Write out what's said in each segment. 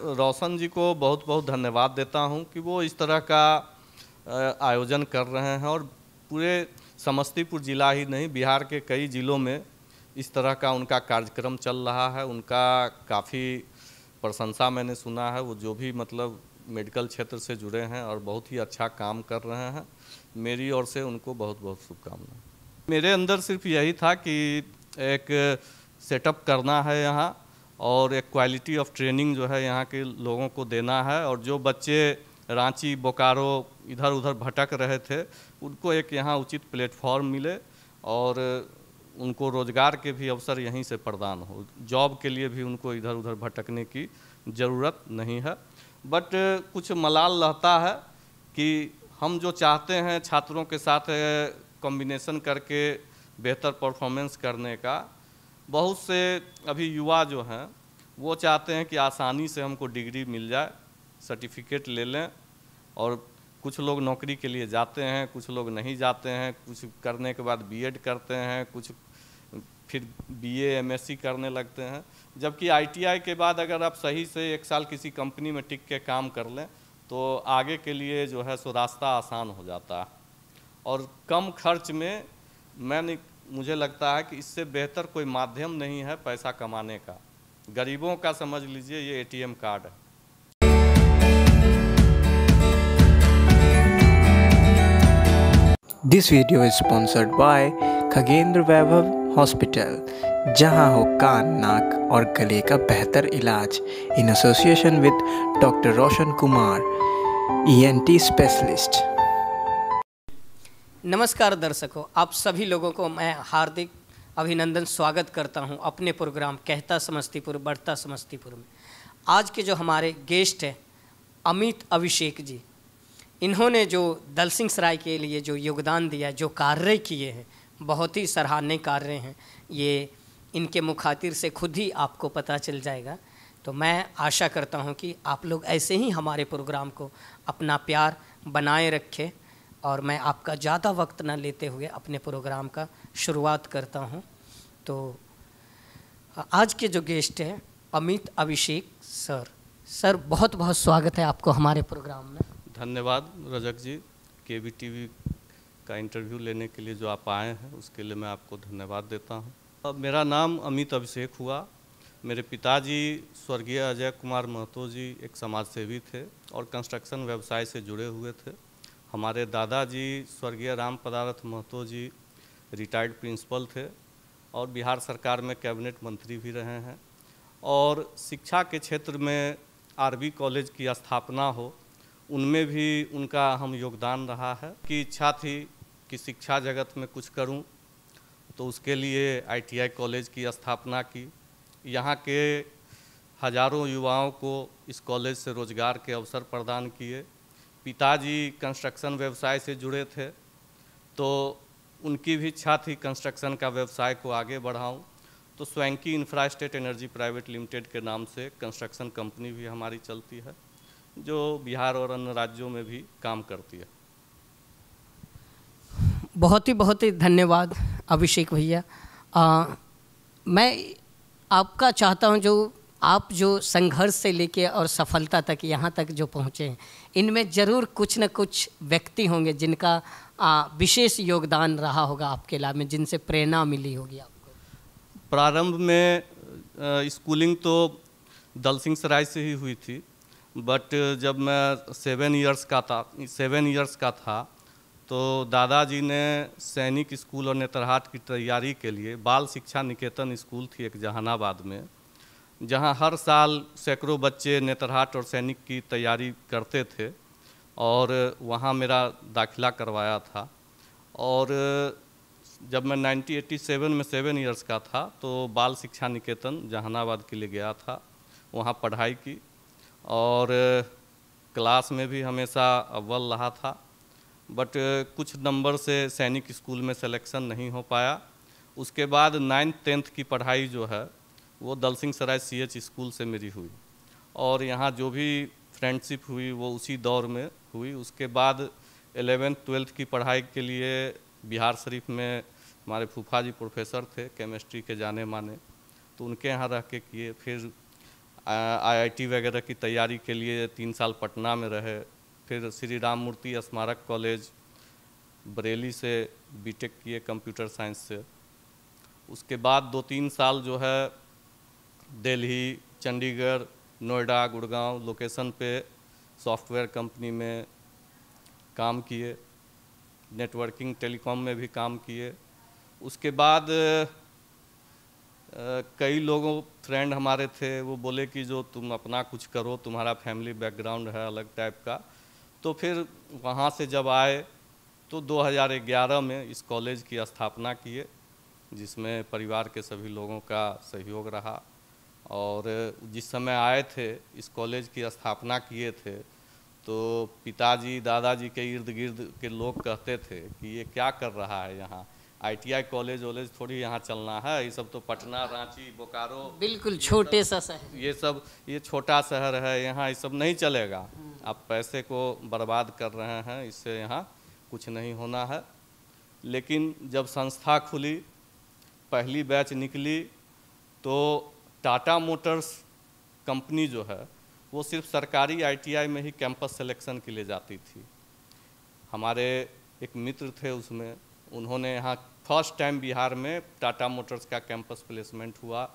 रोशन जी को बहुत बहुत धन्यवाद देता हूं कि वो इस तरह का आयोजन कर रहे हैं और पूरे समस्तीपुर ज़िला ही नहीं, बिहार के कई ज़िलों में इस तरह का उनका कार्यक्रम चल रहा है। उनका काफ़ी प्रशंसा मैंने सुना है, वो जो भी मतलब मेडिकल क्षेत्र से जुड़े हैं और बहुत ही अच्छा काम कर रहे हैं। मेरी ओर से उनको बहुत बहुत शुभकामनाएं। मेरे अंदर सिर्फ यही था कि एक सेटअप करना है यहाँ और एक क्वालिटी ऑफ ट्रेनिंग जो है यहाँ के लोगों को देना है, और जो बच्चे रांची बोकारो इधर उधर भटक रहे थे उनको एक यहाँ उचित प्लेटफॉर्म मिले और उनको रोज़गार के भी अवसर यहीं से प्रदान हो। जॉब के लिए भी उनको इधर उधर भटकने की ज़रूरत नहीं है। बट कुछ मलाल रहता है कि हम जो चाहते हैं छात्रों के साथ कॉम्बिनेशन करके बेहतर परफॉर्मेंस करने का, बहुत से अभी युवा जो हैं वो चाहते हैं कि आसानी से हमको डिग्री मिल जाए, सर्टिफिकेट ले लें, और कुछ लोग नौकरी के लिए जाते हैं, कुछ लोग नहीं जाते हैं, कुछ करने के बाद बीएड करते हैं, कुछ फिर बीए एमएससी करने लगते हैं। जबकि आईटीआई के बाद अगर आप सही से 1 साल किसी कंपनी में टिक के काम कर लें तो आगे के लिए जो है सो रास्ता आसान हो जाता है और कम खर्च में मुझे लगता है कि इससे बेहतर कोई माध्यम नहीं है पैसा कमाने का। गरीबों का समझ लीजिए ये एटीएम कार्ड है। This video is sponsored by Khagendra Vaibhav hospital, जहां हो कान, नाक और गले का बेहतर इलाज, in association with doctor Roshan Kumar, ENT specialist. नमस्कार दर्शकों, आप सभी लोगों को मैं हार्दिक अभिनंदन स्वागत करता हूं अपने प्रोग्राम कहता समस्तीपुर बढ़ता समस्तीपुर में। आज के जो हमारे गेस्ट हैं अमित अभिषेक जी, इन्होंने जो दलसिंह सराय के लिए जो योगदान दिया, जो कार्य किए हैं, बहुत ही सराहनीय कार्य हैं। ये इनके मुखातिर से खुद ही आपको पता चल जाएगा। तो मैं आशा करता हूं कि आप लोग ऐसे ही हमारे प्रोग्राम को अपना प्यार बनाए रखें, और मैं आपका ज़्यादा वक्त न लेते हुए अपने प्रोग्राम का शुरुआत करता हूं। तो आज के जो गेस्ट हैं अमित अभिषेक सर, बहुत बहुत स्वागत है आपको हमारे प्रोग्राम में। धन्यवाद रजक जी, केबी टीवी का इंटरव्यू लेने के लिए जो आप आए हैं उसके लिए मैं आपको धन्यवाद देता हूं। अब मेरा नाम अमित अभिषेक हुआ। मेरे पिताजी स्वर्गीय अजय कुमार महतो जी एक समाजसेवी थे और कंस्ट्रक्शन व्यवसाय से जुड़े हुए थे। हमारे दादाजी स्वर्गीय राम पदारथ महतो जी रिटायर्ड प्रिंसिपल थे और बिहार सरकार में कैबिनेट मंत्री भी रहे हैं, और शिक्षा के क्षेत्र में आरबी कॉलेज की स्थापना हो उनमें भी उनका अहम योगदान रहा है। कि इच्छा थी कि शिक्षा जगत में कुछ करूं, तो उसके लिए आईटीआई कॉलेज की स्थापना की। यहाँ के हजारों युवाओं को इस कॉलेज से रोजगार के अवसर प्रदान किए। पिताजी कंस्ट्रक्शन व्यवसाय से जुड़े थे, तो उनकी भी इच्छा थी कंस्ट्रक्शन का व्यवसाय को आगे बढ़ाऊं। तो स्वैंकी इंफ्रास्टेट एनर्जी प्राइवेट लिमिटेड के नाम से कंस्ट्रक्शन कंपनी भी हमारी चलती है, जो बिहार और अन्य राज्यों में भी काम करती है। बहुत ही धन्यवाद अभिषेक भैया। मैं आपका चाहता हूं, जो आप जो संघर्ष से लेके और सफलता तक यहाँ तक जो पहुँचे हैं, इनमें ज़रूर कुछ न कुछ व्यक्ति होंगे जिनका विशेष योगदान रहा होगा आपके लाभ में, जिनसे प्रेरणा मिली होगी आपको। प्रारंभ में स्कूलिंग तो दलसिंह सराय से ही हुई थी, बट जब मैं 7 इयर्स का था तो दादाजी ने सैनिक स्कूल और नेतरहाट की तैयारी के लिए बाल शिक्षा निकेतन स्कूल थी एक जहानाबाद में, जहां हर साल सैकड़ों बच्चे नेतरहाट और सैनिक की तैयारी करते थे, और वहां मेरा दाखिला करवाया था। और जब मैं 1987 में 7 इयर्स का था तो बाल शिक्षा निकेतन जहानाबाद के लिए गया था, वहां पढ़ाई की और क्लास में भी हमेशा अव्वल रहा था। बट कुछ नंबर से सैनिक स्कूल में सिलेक्शन नहीं हो पाया। उसके बाद 9th 10th की पढ़ाई जो है वो दलसिंह सराय CH स्कूल से मेरी हुई, और यहाँ जो भी फ्रेंडशिप हुई वो उसी दौर में हुई। उसके बाद 11th 12th की पढ़ाई के लिए बिहार शरीफ में हमारे फूफा जी प्रोफेसर थे केमिस्ट्री के जाने माने, तो उनके यहाँ रह के किए। फिर IIT वगैरह की तैयारी के लिए 3 साल पटना में रहे। फिर श्री राम मूर्ति स्मारक कॉलेज बरेली से बीटेक किए कंप्यूटर साइंस से। उसके बाद 2-3 साल जो है दिल्ली, चंडीगढ़, नोएडा, गुड़गांव लोकेशन पे सॉफ्टवेयर कंपनी में काम किए, नेटवर्किंग टेलीकॉम में भी काम किए। उसके बाद कई लोगों फ्रेंड हमारे थे, वो बोले कि जो तुम अपना कुछ करो, तुम्हारा फैमिली बैकग्राउंड है अलग टाइप का। तो फिर वहाँ से जब आए तो 2011 में इस कॉलेज की स्थापना किए, जिसमें परिवार के सभी लोगों का सहयोग रहा। और जिस समय आए थे इस कॉलेज की स्थापना किए थे तो पिताजी दादाजी के इर्द गिर्द के लोग कहते थे कि ये क्या कर रहा है यहाँ, ITI कॉलेज वॉलेज थोड़ी यहाँ चलना है, ये सब तो पटना, रांची, बोकारो, बिल्कुल छोटे सा शहर, ये छोटा शहर है, यहाँ ये सब नहीं चलेगा, आप पैसे को बर्बाद कर रहे हैं, इससे यहाँ कुछ नहीं होना है। लेकिन जब संस्था खुली, पहली बैच निकली, तो टाटा मोटर्स कंपनी जो है वो सिर्फ सरकारी ITI में ही कैंपस सिलेक्शन के लिए जाती थी। हमारे एक मित्र थे उसमें, उन्होंने यहाँ फर्स्ट टाइम बिहार में टाटा मोटर्स का कैंपस प्लेसमेंट हुआ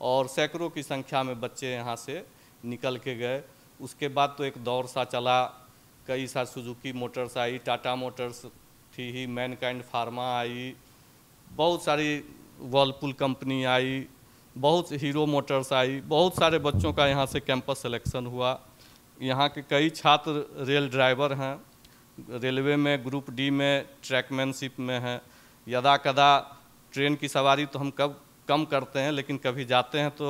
और सैकड़ों की संख्या में बच्चे यहाँ से निकल के गए। उसके बाद तो एक दौर सा चला, कई सारी सुजुकी मोटर्स आई, टाटा मोटर्स थी ही, मैनकाइंड फार्मा आई, बहुत सारी वर्लपुल कंपनी आई, बहुत हीरो मोटर्स आई, बहुत सारे बच्चों का यहाँ से कैंपस सिलेक्शन हुआ। यहाँ के कई छात्र रेल ड्राइवर हैं, रेलवे में ग्रुप डी में ट्रैकमैनशिप में हैं। यदा कदा ट्रेन की सवारी तो हम कम करते हैं, लेकिन कभी जाते हैं तो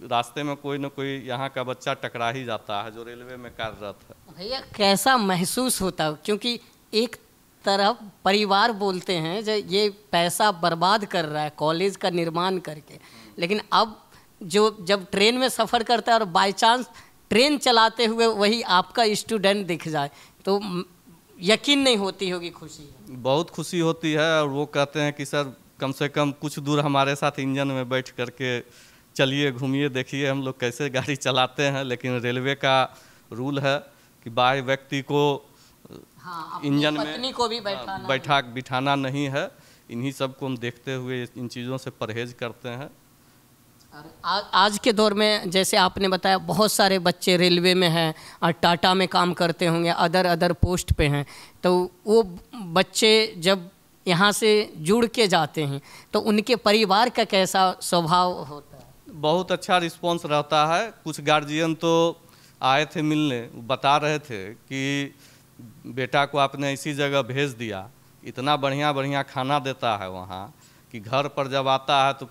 रास्ते में कोई ना कोई यहाँ का बच्चा टकरा ही जाता है जो रेलवे में कार्यरत है। भैया कैसा महसूस होता है, क्योंकि एक तरफ परिवार बोलते हैं जो ये पैसा बर्बाद कर रहा है कॉलेज का निर्माण करके, लेकिन अब जब ट्रेन में सफ़र करता है और बाय चांस ट्रेन चलाते हुए वही आपका स्टूडेंट दिख जाए तो यकीन नहीं होती होगी खुशी? बहुत खुशी होती है। और वो कहते हैं कि सर कम से कम कुछ दूर हमारे साथ इंजन में बैठ करके चलिए, घूमिए, देखिए हम लोग कैसे गाड़ी चलाते हैं। लेकिन रेलवे का रूल है कि बाह्य व्यक्ति को इंजन में को भी बिठाना नहीं है। इन्हीं सब को हम देखते हुए इन चीज़ों से परहेज करते हैं। आज के दौर में जैसे आपने बताया बहुत सारे बच्चे रेलवे में हैं और टाटा में काम करते होंगे, अदर पोस्ट पे हैं, तो वो बच्चे जब यहाँ से जुड़ के जाते हैं तो उनके परिवार का कैसा स्वभाव होता है? बहुत अच्छा रिस्पांस रहता है। कुछ गार्जियन तो आए थे मिलने, बता रहे थे कि बेटा को आपने इसी जगह भेज दिया, इतना बढ़िया खाना देता है वहाँ कि घर पर जब आता है तो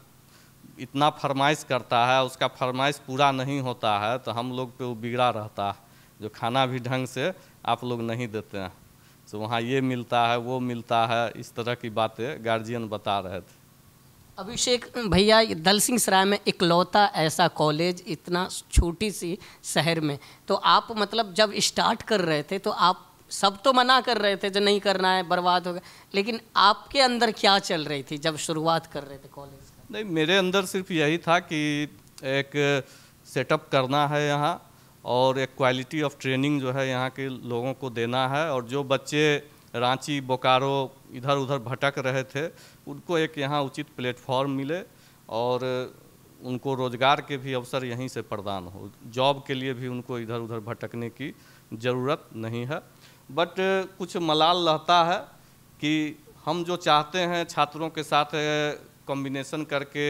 इतना फरमाइश करता है, उसका फरमाइश पूरा नहीं होता है तो हम लोग पे वो बिगड़ा रहता है, जो खाना भी ढंग से आप लोग नहीं देते हैं, तो वहाँ ये मिलता है वो मिलता है, इस तरह की बातें गार्जियन बता रहे थे। अभिषेक भैया, दलसिंह सराय में इकलौता ऐसा कॉलेज इतना छोटी सी शहर में, तो आप मतलब जब स्टार्ट कर रहे थे तो आप सब तो मना कर रहे थे जो नहीं करना है बर्बाद होगा, लेकिन आपके अंदर क्या चल रही थी जब शुरुआत कर रहे थे कॉलेज का? नहीं, मेरे अंदर सिर्फ यही था कि एक सेटअप करना है यहाँ और एक क्वालिटी ऑफ ट्रेनिंग जो है यहाँ के लोगों को देना है, और जो बच्चे रांची बोकारो इधर उधर भटक रहे थे उनको एक यहाँ उचित प्लेटफॉर्म मिले और उनको रोज़गार के भी अवसर यहीं से प्रदान हो, जॉब के लिए भी उनको इधर उधर भटकने की ज़रूरत नहीं है। बट कुछ मलाल रहता है कि हम जो चाहते हैं छात्रों के साथ कॉम्बिनेशन करके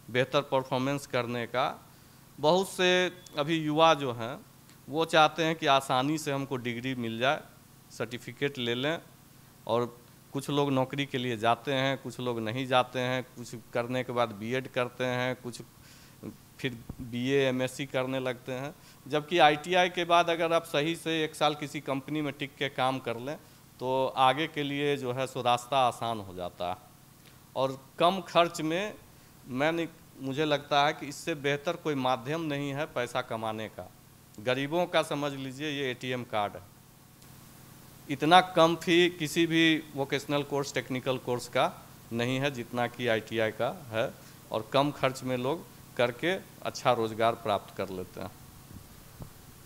बेहतर परफॉर्मेंस करने का, बहुत से अभी युवा जो हैं वो चाहते हैं कि आसानी से हमको डिग्री मिल जाए, सर्टिफिकेट ले लें, और कुछ लोग नौकरी के लिए जाते हैं, कुछ लोग नहीं जाते हैं, कुछ करने के बाद बीएड करते हैं, कुछ फिर बीए एमएससी करने लगते हैं। जबकि ITI के बाद अगर आप सही से 1 साल किसी कंपनी में टिक के काम कर लें तो आगे के लिए जो है सो रास्ता आसान हो जाता है, और कम खर्च में मुझे लगता है कि इससे बेहतर कोई माध्यम नहीं है पैसा कमाने का। गरीबों का समझ लीजिए ये ATM कार्ड है, इतना कम फी किसी भी वोकेशनल कोर्स टेक्निकल कोर्स का नहीं है जितना कि ITI का है, और कम खर्च में लोग करके अच्छा रोजगार प्राप्त कर लेते हैं।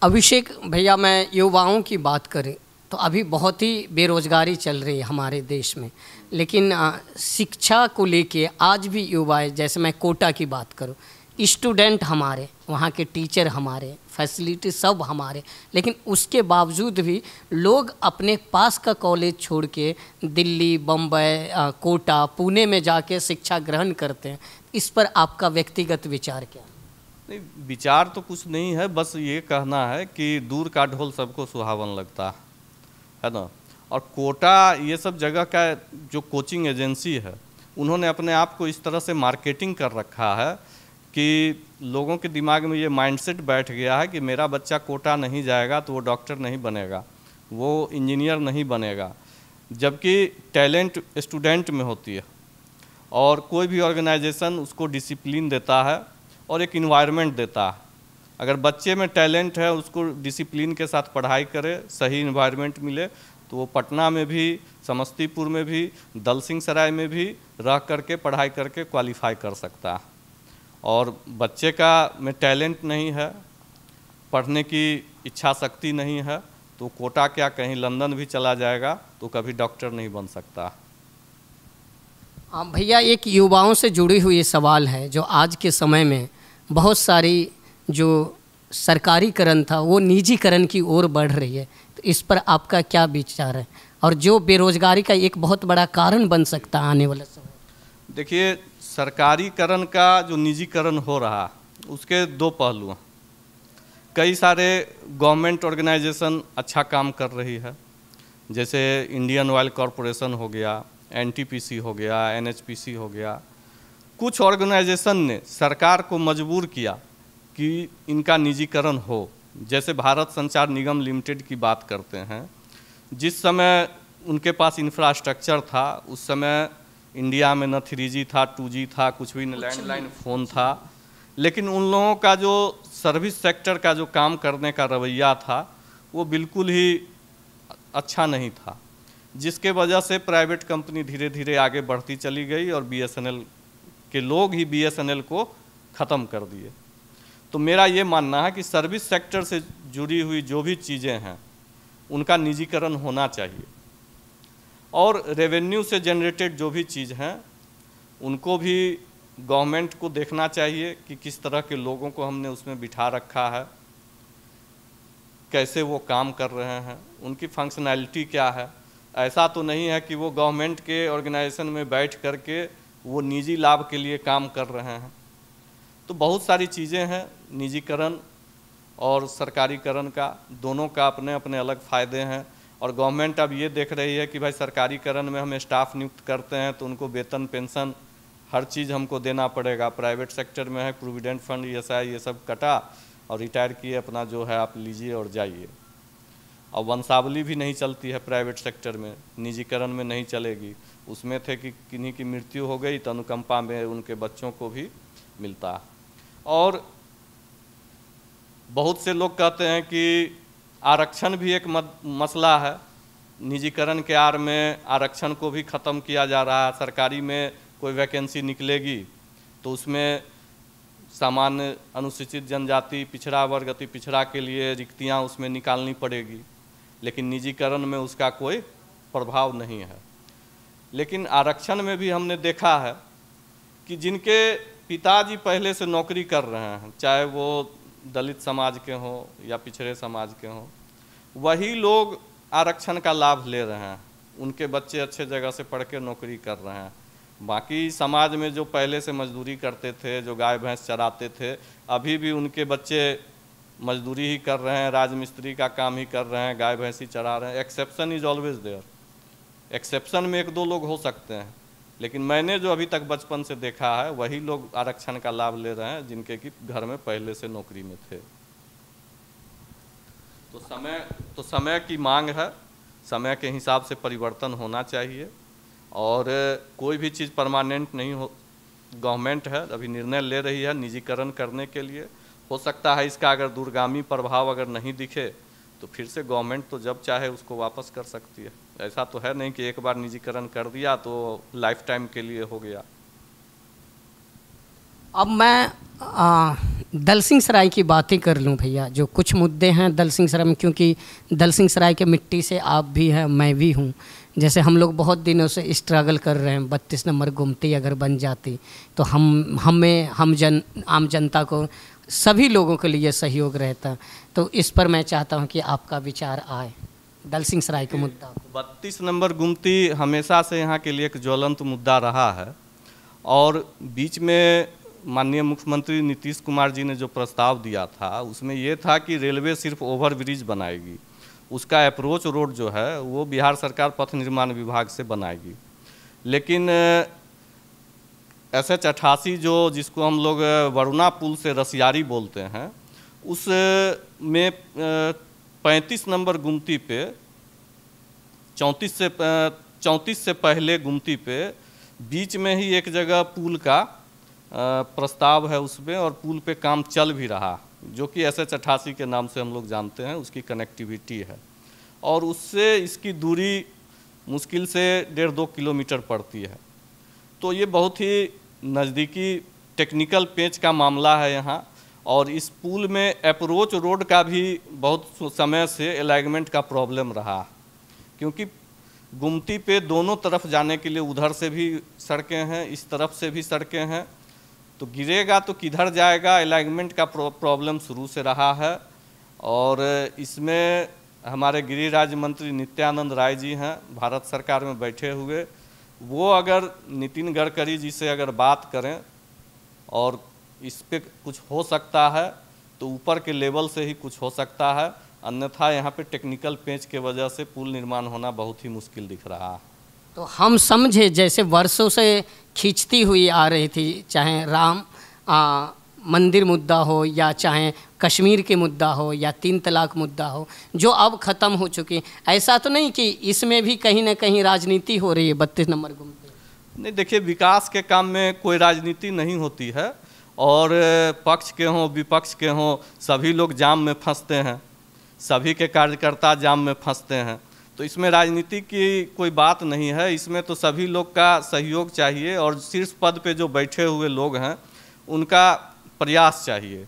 अभिषेक भैया, मैं युवाओं की बात करें तो अभी बहुत ही बेरोजगारी चल रही है हमारे देश में, लेकिन शिक्षा को लेके आज भी युवा, जैसे मैं कोटा की बात करूं, स्टूडेंट हमारे, वहाँ के टीचर हमारे, फैसिलिटी सब हमारे, लेकिन उसके बावजूद भी लोग अपने पास का कॉलेज छोड़ के दिल्ली, बम्बई, कोटा, पुणे में जाके शिक्षा ग्रहण करते हैं। इस पर आपका व्यक्तिगत विचार क्या है? नहीं, विचार तो कुछ नहीं है, बस ये कहना है कि दूर का ढोल सबको सुहावन लगता है ना। और कोटा ये सब जगह का जो कोचिंग एजेंसी है, उन्होंने अपने आप को इस तरह से मार्केटिंग कर रखा है कि लोगों के दिमाग में ये माइंडसेट बैठ गया है कि मेरा बच्चा कोटा नहीं जाएगा तो वो डॉक्टर नहीं बनेगा, वो इंजीनियर नहीं बनेगा, जबकि टैलेंट स्टूडेंट में होती है। और कोई भी ऑर्गेनाइजेशन उसको डिसिप्लिन देता है और एक इन्वायरमेंट देता है। अगर बच्चे में टैलेंट है, उसको डिसिप्लिन के साथ पढ़ाई करे, सही इन्वायरमेंट मिले, तो वो पटना में भी, समस्तीपुर में भी, दलसिंह सराय में भी रह करके पढ़ाई करके क्वालिफाई कर सकता है। और बच्चे का में टैलेंट नहीं है, पढ़ने की इच्छा शक्ति नहीं है, तो कोटा क्या कहीं लंदन भी चला जाएगा तो कभी डॉक्टर नहीं बन सकता। भैया, एक युवाओं से जुड़ी हुई सवाल है जो आज के समय में बहुत सारी जो सरकारीकरण था वो निजीकरण की ओर बढ़ रही है, तो इस पर आपका क्या विचार है, और जो बेरोजगारी का एक बहुत बड़ा कारण बन सकता है आने वाले समय? देखिए, सरकारीकरण का जो निजीकरण हो रहा उसके दो पहलू हैं। कई सारे गवर्नमेंट ऑर्गेनाइजेशन अच्छा काम कर रही है, जैसे इंडियन ऑयल कॉरपोरेशन हो गया, एनटीपीसी हो गया, एनएचपीसी हो गया। कुछ ऑर्गेनाइजेशन ने सरकार को मजबूर किया कि इनका निजीकरण हो। जैसे भारत संचार निगम लिमिटेड की बात करते हैं, जिस समय उनके पास इंफ्रास्ट्रक्चर था, उस समय इंडिया में न 3G था, 2G था, कुछ भी न लैंडलाइन फ़ोन था, लेकिन उन लोगों का जो सर्विस सेक्टर का जो काम करने का रवैया था वो बिल्कुल ही अच्छा नहीं था, जिसके वजह से प्राइवेट कंपनी धीरे धीरे आगे बढ़ती चली गई और BSNL के लोग ही BSNL को ख़त्म कर दिए। तो मेरा ये मानना है कि सर्विस सेक्टर से जुड़ी हुई जो भी चीज़ें हैं उनका निजीकरण होना चाहिए, और रेवेन्यू से जनरेटेड जो भी चीज़ हैं उनको भी गवर्नमेंट को देखना चाहिए कि किस तरह के लोगों को हमने उसमें बिठा रखा है, कैसे वो काम कर रहे हैं, उनकी फंक्शनैलिटी क्या है। ऐसा तो नहीं है कि वो गवर्नमेंट के ऑर्गेनाइजेशन में बैठ करके वो निजी लाभ के लिए काम कर रहे हैं। तो बहुत सारी चीज़ें हैं, निजीकरण और सरकारीकरण का, दोनों का अपने अपने अलग फ़ायदे हैं। और गवर्नमेंट अब ये देख रही है कि भाई सरकारीकरण में हम स्टाफ नियुक्त करते हैं तो उनको वेतन, पेंशन, हर चीज़ हमको देना पड़ेगा। प्राइवेट सेक्टर में है प्रोविडेंट फंड, ESI ये सब कटा और रिटायर किए, अपना जो है आप लीजिए और जाइए। और वंशावली भी नहीं चलती है प्राइवेट सेक्टर में, निजीकरण में नहीं चलेगी। उसमें थे कि किन्हीं की मृत्यु हो गई तो अनुकंपा में उनके बच्चों को भी मिलता है। और बहुत से लोग कहते हैं कि आरक्षण भी एक मसला है, निजीकरण के आड़ में आरक्षण को भी ख़त्म किया जा रहा है। सरकारी में कोई वैकेंसी निकलेगी तो उसमें सामान्य अनुसूचित जनजाति, पिछड़ा वर्ग, अति पिछड़ा के लिए रिक्तियां उसमें निकालनी पड़ेगी, लेकिन निजीकरण में उसका कोई प्रभाव नहीं है। लेकिन आरक्षण में भी हमने देखा है कि जिनके पिताजी पहले से नौकरी कर रहे हैं, चाहे वो दलित समाज के हों या पिछड़े समाज के हों, वही लोग आरक्षण का लाभ ले रहे हैं। उनके बच्चे अच्छे जगह से पढ़ के नौकरी कर रहे हैं। बाकी समाज में जो पहले से मजदूरी करते थे, जो गाय भैंस चराते थे, अभी भी उनके बच्चे मजदूरी ही कर रहे हैं, राजमिस्त्री का काम ही कर रहे हैं, गाय भैंस ही चरा रहे हैं। Exception is always there. Exception में एक दो लोग हो सकते हैं, लेकिन मैंने जो अभी तक बचपन से देखा है वही लोग आरक्षण का लाभ ले रहे हैं जिनके कि घर में पहले से नौकरी में थे। तो समय की मांग है, समय के हिसाब से परिवर्तन होना चाहिए, और कोई भी चीज़ परमानेंट नहीं हो। गवर्नमेंट है अभी निर्णय ले रही है निजीकरण करने के लिए। हो सकता है इसका अगर दूरगामी प्रभाव अगर नहीं दिखे तो फिर से गवर्नमेंट तो जब चाहे उसको वापस कर सकती है। ऐसा तो है नहीं कि एक बार निजीकरण कर दिया तो लाइफ टाइम के लिए हो गया। अब मैं दलसिंह सराय की बातें कर लूं भैया, जो कुछ मुद्दे हैं दलसिंह सराय में, क्योंकि दलसिंह सराय के मिट्टी से आप भी हैं, मैं भी हूं। जैसे हम लोग बहुत दिनों से स्ट्रगल कर रहे हैं, 32 नंबर गुमटी अगर बन जाती तो आम जनता को, सभी लोगों के लिए सहयोग रहता। तो इस पर मैं चाहता हूं कि आपका विचार आए दलसिंह सराय के मुद्दा को। 32 नंबर गुमती हमेशा से यहाँ के लिए एक ज्वलंत मुद्दा रहा है, और बीच में माननीय मुख्यमंत्री नीतीश कुमार जी ने जो प्रस्ताव दिया था उसमें ये था कि रेलवे सिर्फ ओवर ब्रिज बनाएगी, उसका अप्रोच रोड जो है वो बिहार सरकार पथ निर्माण विभाग से बनाएगी। लेकिन SH 88 जिसको हम लोग वरुणा पुल से रसियारी बोलते हैं, उस में 35 नंबर गुमती पे 34 से पहले गुमती पे बीच में ही एक जगह पुल का प्रस्ताव है उसमें, और पुल पे काम चल भी रहा, जो कि SH 88 के नाम से हम लोग जानते हैं, उसकी कनेक्टिविटी है, और उससे इसकी दूरी मुश्किल से 1.5-2 किलोमीटर पड़ती है। तो ये बहुत ही नज़दीकी टेक्निकल पेच का मामला है यहाँ, और इस पुल में अप्रोच रोड का भी बहुत समय से अलाइनमेंट का प्रॉब्लम रहा, क्योंकि गुमती पे दोनों तरफ जाने के लिए उधर से भी सड़कें हैं, इस तरफ से भी सड़कें हैं, तो गिरेगा तो किधर जाएगा, अलाइनमेंट का प्रॉब्लम शुरू से रहा है। और इसमें हमारे गृह राज्य मंत्री नित्यानंद राय जी हैं, भारत सरकार में बैठे हुए, वो अगर नितिन गडकरी जी से अगर बात करें और इस पे कुछ हो सकता है तो ऊपर के लेवल से ही कुछ हो सकता है, अन्यथा यहाँ पे टेक्निकल पेंच के वजह से पुल निर्माण होना बहुत ही मुश्किल दिख रहा है। तो हम समझे जैसे वर्षों से खींचती हुई आ रही थी, चाहे राम मंदिर मुद्दा हो, या चाहे कश्मीर के मुद्दा हो, या 3 तलाक मुद्दा हो, जो अब ख़त्म हो चुकी। ऐसा तो नहीं कि इसमें भी कहीं ना कहीं राजनीति हो रही है 32 नंबर गुमटी? नहीं, देखिए, विकास के काम में कोई राजनीति नहीं होती है, और पक्ष के हों विपक्ष के हों, सभी लोग जाम में फंसते हैं, सभी के कार्यकर्ता जाम में फंसते हैं। तो इसमें राजनीति की कोई बात नहीं है, इसमें तो सभी लोग का सहयोग चाहिए, और शीर्ष पद पे जो बैठे हुए लोग हैं उनका प्रयास चाहिए,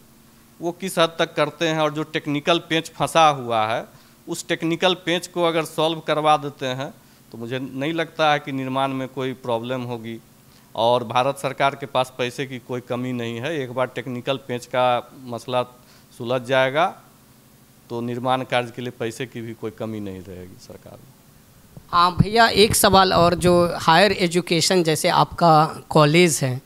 वो किस हद तक करते हैं। और जो टेक्निकल पेंच फंसा हुआ है, उस टेक्निकल पेंच को अगर सॉल्व करवा देते हैं तो मुझे नहीं लगता है कि निर्माण में कोई प्रॉब्लम होगी, और भारत सरकार के पास पैसे की कोई कमी नहीं है। एक बार टेक्निकल पेंच का मसला सुलझ जाएगा तो निर्माण कार्य के लिए पैसे की भी कोई कमी नहीं रहेगी सरकार में। हाँ भैया, एक सवाल और, जो हायर एजुकेशन, जैसे आपका कॉलेज है,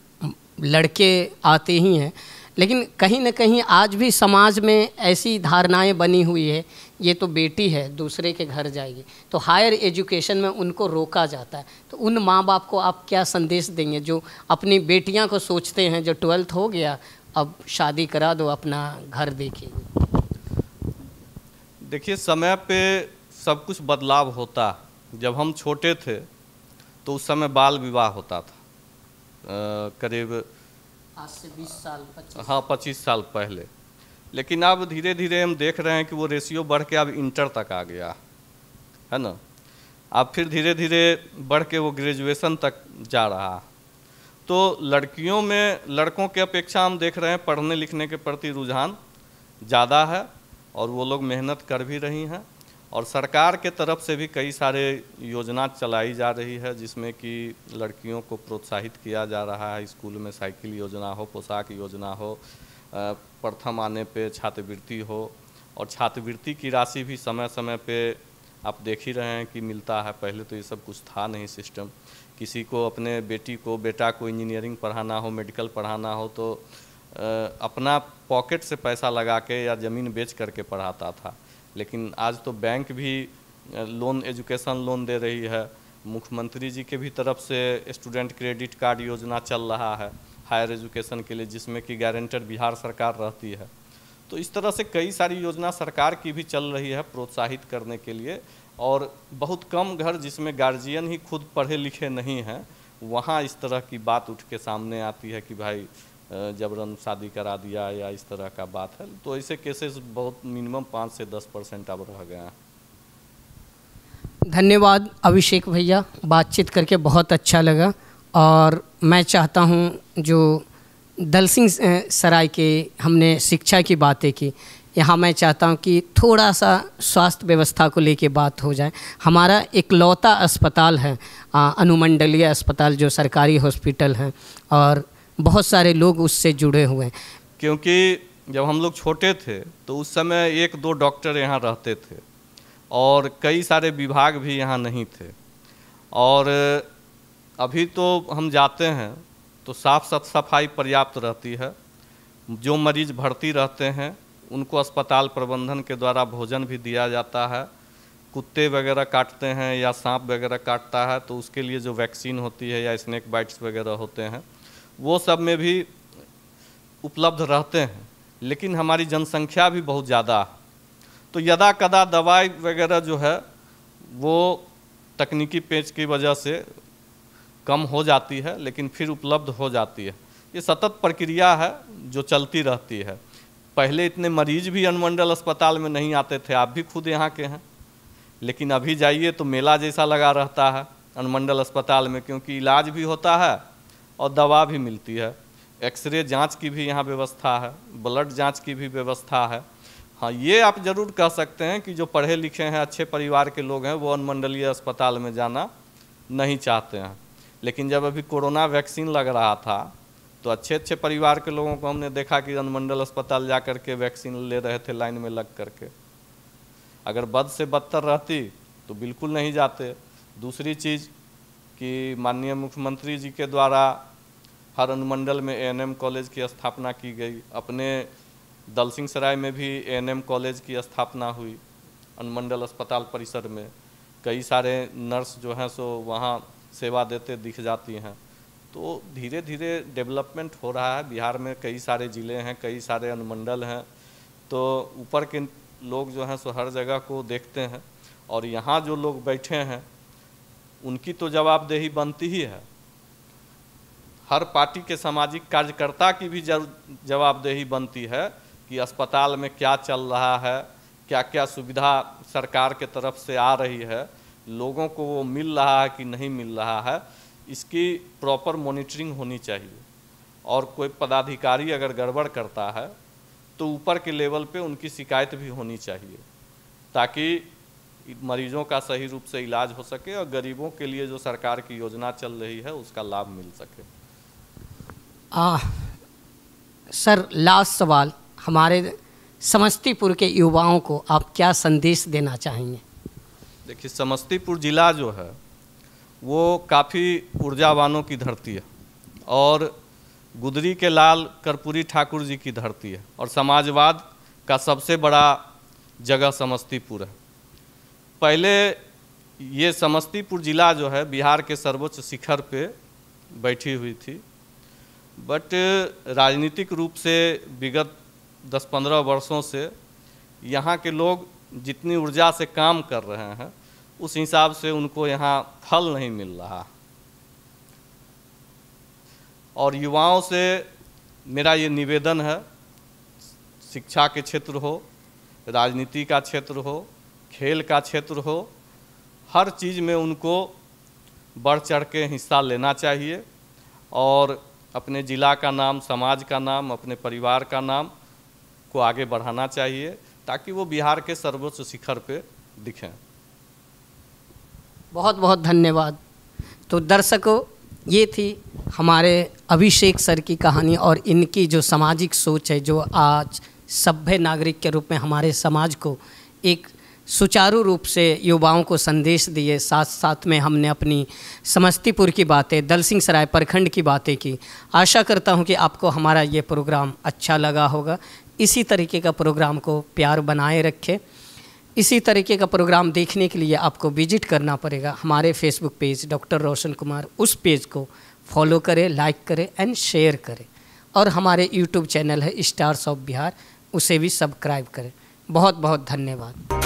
लड़के आते ही हैं, लेकिन कहीं ना कहीं आज भी समाज में ऐसी धारणाएं बनी हुई है, ये तो बेटी है दूसरे के घर जाएगी, तो हायर एजुकेशन में उनको रोका जाता है। तो उन माँ बाप को आप क्या संदेश देंगे जो अपनी बेटियां को सोचते हैं जो 12th हो गया अब शादी करा दो, अपना घर देखिए? देखिए, समय पे सब कुछ बदलाव होता। जब हम छोटे थे तो उस समय बाल विवाह होता था, करीब आज से 20 साल 25 हाँ 25 साल पहले। लेकिन अब धीरे धीरे हम देख रहे हैं कि वो रेशियो बढ़ के अब इंटर तक आ गया है ना, अब फिर धीरे धीरे बढ़ के वो ग्रेजुएशन तक जा रहा। तो लड़कियों में लड़कों के अपेक्षा हम देख रहे हैं पढ़ने लिखने के प्रति रुझान ज़्यादा है, और वो लोग मेहनत कर भी रही हैं, और सरकार के तरफ से भी कई सारे योजना चलाई जा रही है जिसमें कि लड़कियों को प्रोत्साहित किया जा रहा है। स्कूल में साइकिल योजना हो, पोशाक योजना हो, प्रथम आने पे छात्रवृत्ति हो, और छात्रवृत्ति की राशि भी समय समय पे आप देख ही रहे हैं कि मिलता है। पहले तो ये सब कुछ था नहीं सिस्टम। किसी को अपने बेटा को इंजीनियरिंग पढ़ाना हो, मेडिकल पढ़ाना हो तो अपना पॉकेट से पैसा लगा के या ज़मीन बेच करके पढ़ाता था। लेकिन आज तो बैंक भी लोन, एजुकेशन लोन दे रही है। मुख्यमंत्री जी के भी तरफ से स्टूडेंट क्रेडिट कार्ड योजना चल रहा है हायर एजुकेशन के लिए, जिसमें कि गारंटर बिहार सरकार रहती है। तो इस तरह से कई सारी योजना सरकार की भी चल रही है प्रोत्साहित करने के लिए। और बहुत कम घर जिसमें गार्जियन ही खुद पढ़े लिखे नहीं हैं, वहाँ इस तरह की बात उठ के सामने आती है कि भाई जबरन शादी करा दिया या इस तरह का बात है। तो ऐसे केसेस बहुत मिनिमम 5 से 10% अब रह गए हैं। धन्यवाद अभिषेक भैया, बातचीत करके बहुत अच्छा लगा। और मैं चाहता हूं जो दलसिंह सराय के हमने शिक्षा की बातें की, यहाँ मैं चाहता हूँ कि थोड़ा सा स्वास्थ्य व्यवस्था को लेके बात हो जाए। हमारा इकलौता अस्पताल है अनुमंडलीय अस्पताल, जो सरकारी हॉस्पिटल है, और बहुत सारे लोग उससे जुड़े हुए हैं। क्योंकि जब हम लोग छोटे थे तो उस समय 1-2 डॉक्टर यहाँ रहते थे और कई सारे विभाग भी यहाँ नहीं थे। और अभी तो हम जाते हैं तो साफ सफाई पर्याप्त रहती है। जो मरीज भर्ती रहते हैं उनको अस्पताल प्रबंधन के द्वारा भोजन भी दिया जाता है। कुत्ते वगैरह काटते हैं या सांप वगैरह काटता है तो उसके लिए जो वैक्सीन होती है या स्नेक बाइट्स वगैरह होते हैं वो सब में भी उपलब्ध रहते हैं। लेकिन हमारी जनसंख्या भी बहुत ज़्यादा है तो यदा कदा दवाई वगैरह जो है वो तकनीकी पेच की वजह से कम हो जाती है, लेकिन फिर उपलब्ध हो जाती है। ये सतत प्रक्रिया है जो चलती रहती है। पहले इतने मरीज भी अनुमंडल अस्पताल में नहीं आते थे, आप भी खुद यहाँ के हैं, लेकिन अभी जाइए तो मेला जैसा लगा रहता है अनुमंडल अस्पताल में, क्योंकि इलाज भी होता है और दवा भी मिलती है। एक्सरे जांच की भी यहाँ व्यवस्था है, ब्लड जांच की भी व्यवस्था है। हाँ, ये आप ज़रूर कह सकते हैं कि जो पढ़े लिखे हैं, अच्छे परिवार के लोग हैं, वो अनुमंडलीय अस्पताल में जाना नहीं चाहते हैं। लेकिन जब अभी कोरोना वैक्सीन लग रहा था तो अच्छे अच्छे परिवार के लोगों को हमने देखा कि अनुमंडल अस्पताल जा कर के वैक्सीन ले रहे थे लाइन में लग करके। अगर बद से बदतर रहती तो बिल्कुल नहीं जाते। दूसरी चीज़ कि माननीय मुख्यमंत्री जी के द्वारा हर अनुमंडल में ANM कॉलेज की स्थापना की गई। अपने दलसिंह सराय में भी ANM कॉलेज की स्थापना हुई अनुमंडल अस्पताल परिसर में। कई सारे नर्स जो हैं सो वहाँ सेवा देते दिख जाती हैं। तो धीरे धीरे डेवलपमेंट हो रहा है बिहार में। कई सारे ज़िले हैं, कई सारे अनुमंडल हैं, तो ऊपर के लोग जो हैं सो हर जगह को देखते हैं और यहाँ जो लोग बैठे हैं उनकी तो जवाबदेही बनती ही है। हर पार्टी के सामाजिक कार्यकर्ता की भी जवाबदेही बनती है कि अस्पताल में क्या चल रहा है, क्या क्या सुविधा सरकार के तरफ से आ रही है, लोगों को वो मिल रहा है कि नहीं मिल रहा है। इसकी प्रॉपर मॉनिटरिंग होनी चाहिए। और कोई पदाधिकारी अगर गड़बड़ करता है तो ऊपर के लेवल पे उनकी शिकायत भी होनी चाहिए, ताकि मरीजों का सही रूप से इलाज हो सके और गरीबों के लिए जो सरकार की योजना चल रही है उसका लाभ मिल सके। सर, लास्ट सवाल, हमारे समस्तीपुर के युवाओं को आप क्या संदेश देना चाहेंगे? देखिए, समस्तीपुर ज़िला जो है वो काफ़ी ऊर्जावानों की धरती है और गुदरी के लाल कर्पूरी ठाकुर जी की धरती है और समाजवाद का सबसे बड़ा जगह समस्तीपुर है। पहले ये समस्तीपुर ज़िला जो है बिहार के सर्वोच्च शिखर पे बैठी हुई थी, बट राजनीतिक रूप से विगत 10-15 वर्षों से यहाँ के लोग जितनी ऊर्जा से काम कर रहे हैं उस हिसाब से उनको यहाँ फल नहीं मिल रहा। और युवाओं से मेरा ये निवेदन है, शिक्षा के क्षेत्र हो, राजनीति का क्षेत्र हो, खेल का क्षेत्र हो, हर चीज़ में उनको बढ़ चढ़ के हिस्सा लेना चाहिए और अपने ज़िला का नाम, समाज का नाम, अपने परिवार का नाम को आगे बढ़ाना चाहिए ताकि वो बिहार के सर्वोच्च शिखर पे दिखें। बहुत बहुत धन्यवाद। तो दर्शकों, ये थी हमारे अभिषेक सर की कहानी और इनकी जो सामाजिक सोच है, जो आज सभ्य नागरिक के रूप में हमारे समाज को एक सुचारू रूप से युवाओं को संदेश दिए। साथ साथ में हमने अपनी समस्तीपुर की बातें, दलसिंह सराय प्रखंड की बातें की। आशा करता हूं कि आपको हमारा ये प्रोग्राम अच्छा लगा होगा। इसी तरीके का प्रोग्राम को प्यार बनाए रखें। इसी तरीके का प्रोग्राम देखने के लिए आपको विजिट करना पड़ेगा हमारे Facebook page doctor Roshan Kumar. उस पेज को फॉलो करें, लाइक करें एंड शेयर करें। और हमारे यूट्यूब चैनल है स्टार्स ऑफ बिहार, उसे भी सब्सक्राइब करें। बहुत बहुत धन्यवाद।